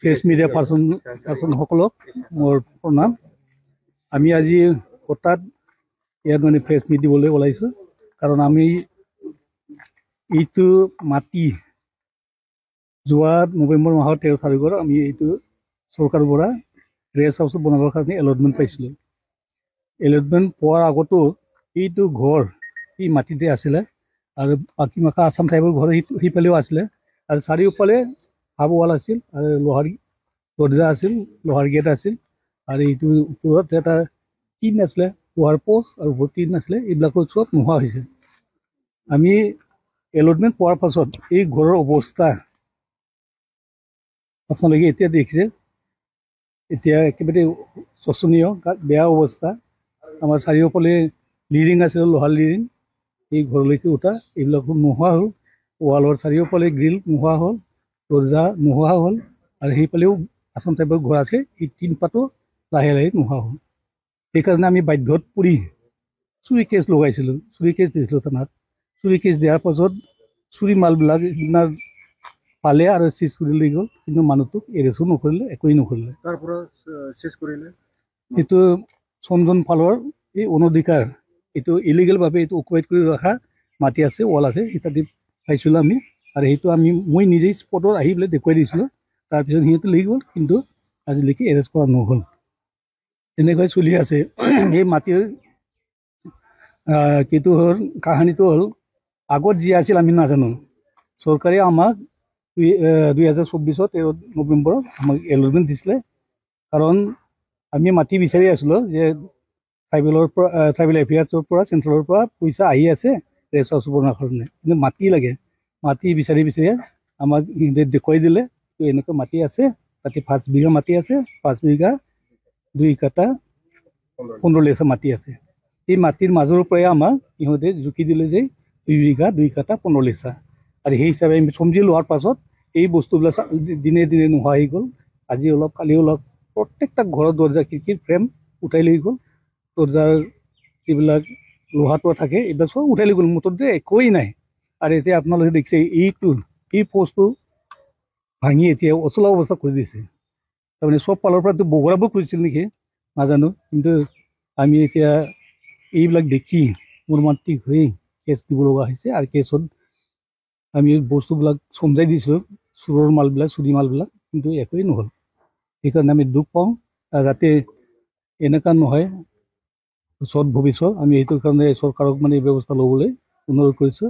Press media person সকলক মোৰ প্ৰণাম। আমি আজি হঠাৎ ইয়াত মানে প্ৰেছ মিট দিবলৈ ওলাইছোঁ, কাৰণ আমি এইটো মাটি যোৱা নৱেম্বৰ মাহৰ 13 তাৰিখৰ আমি এইটো চৰকাৰৰ পৰা ৰেষ্ট হাউচ বনাবৰ কাৰণে এলটমেণ্ট পাইছিলোঁ। এলটমেণ্ট পোৱাৰ আগতো এইটো ঘৰ এই মাটিতে আছিলে, আৰু বাকী মাখা আছাম টাইপৰ ঘৰ সিফালেও আছিলে, আৰু চাৰিওফালে হাফ ৱাল আছিল, আৰু লোহাৰ দৰ্জা আছিল, লোহাৰ গেট আছিল, আৰু এইটো ওপৰত এটা টিন আছিলে, লোহাৰ পোষ্ট আৰু ওপৰত টিন আছিলে, এইবিলাকৰ চব নোহোৱা হৈছে। আমি এলটমেণ্ট পোৱাৰ পাছত এই ঘৰৰ অৱস্থা আপোনালোকে এতিয়া দেখিছে, এতিয়া একেবাৰে শোচনীয়, বেয়া অৱস্থা। আমাৰ চাৰিওফালে লিৰিং আছিলে, লোহাৰ লিৰিং, এই ঘৰলৈকে উঠা, এইবিলাকো নোহোৱা হ'ল। ৱালৰ চাৰিওফালে গ্ৰিল নোহোৱা হ'ল, দৰ্জা নোহোৱা হ'ল, আৰু সেইফালেও আছাম টাইপৰ ঘৰ আছে, এই টিন পাতো লাহে লাহে নোহোৱা হ'ল। সেইকাৰণে আমি বাধ্যত পৰি চুৰি কেছ লগাইছিলোঁ, চুৰি কেছ দিছিলোঁ থানাত। চুৰি কেছ দিয়াৰ পাছত চুৰি মালবিলাক সিদিনা পালে আৰু চিজ কৰি লৈ গ'ল, কিন্তু মানুহটোক এৰেষ্টো নকৰিলে, একোৱেই নকৰিলে। তাৰ পৰা চেজ কৰিলে এইটো চন্দন পালৰ এই অনধিকাৰ, এইটো ইলিগেলভাৱে এইটো অকুপাইড কৰি ৰখা মাটি আছে, ৱাল আছে, ইত্যাদি পাইছিলোঁ আমি। আৰু সেইটো মই নিজেই স্পটত আহি পেলাই দেখুৱাই দিছিলোঁ। তাৰপিছত সিহঁতে লৈ গ'ল, কিন্তু আজিলৈকে এৰেষ্ট কৰা নহ'ল। এনেকৈ চলি আছে। এই মাটিৰ কিটো হ'ল, কাহানীটো হ'ল, আগত যি আছিল আমি নাজানো। চৰকাৰে আমাক 2024 13 নৱেম্বৰত আমাক এলটমেণ্ট দিছিলে, কাৰণ আমি মাটি বিচাৰি আছিলোঁ যে ট্ৰাইবেল এফেয়াৰ্ছৰ পৰা, চেণ্ট্ৰেলৰ পৰা পইচা আহি আছে ৰেষ্ট হাউচ বনোৱাৰ কাৰণে, কিন্তু মাটি লাগে। মাটি বিচাৰি বিচাৰি আমাক দেখুৱাই দিলে, এনেকুৱা মাটি আছে, তাতে 5 বিঘা মাটি আছে, 5 বিঘা 2 কাটা 15 লেচা মাটি আছে। এই মাটিৰ মাজৰ পৰাই আমাক ইহঁতে জুখি দিলে যে 2 বিঘা 2 কাটা 15 লেচা, আৰু সেই হিচাপে আমি চমজি লোৱাৰ পাছত এই বস্তুবিলাক দিনে দিনে নোহোৱা হৈ গ'ল। আজি অলপ, কালি অলপ, প্ৰত্যেকটা ঘৰৰ দৰ্জা খিৰিকীৰ ফ্ৰেম উঠাই লৈ গ'ল, দৰ্জাৰ যিবিলাক লোহাটো থাকে এইবিলাক চব উঠাই লৈ গ'ল, মুঠতে একোৱেই নাই। আৰু এতিয়া আপোনালোকে দেখিছে এই পোষ্টটো ভাঙি এতিয়া অচলা অৱস্থা কৰি দিছে। তাৰমানে চব ফালৰ পৰাতো বগৰাব খুজিছিল নেকি নাজানো, কিন্তু আমি এতিয়া এইবিলাক দেখি মৰ্মান্তিক হৈ কেছ দিব লগা হৈছে। আৰু কেছত আমি বস্তুবিলাক চমজাই দিছিলোঁ, চোৰৰ মালবিলাক, চুৰি মালবিলাক, কিন্তু একোৱেই নহ'ল। সেইকাৰণে আমি দুখ পাওঁ, যাতে এনেকুৱা নহয় ভৱিষ্যত। আমি সেইটোৰ কাৰণে চৰকাৰক মানে ব্যৱস্থা ল'বলৈ অনুৰোধ কৰিছোঁ।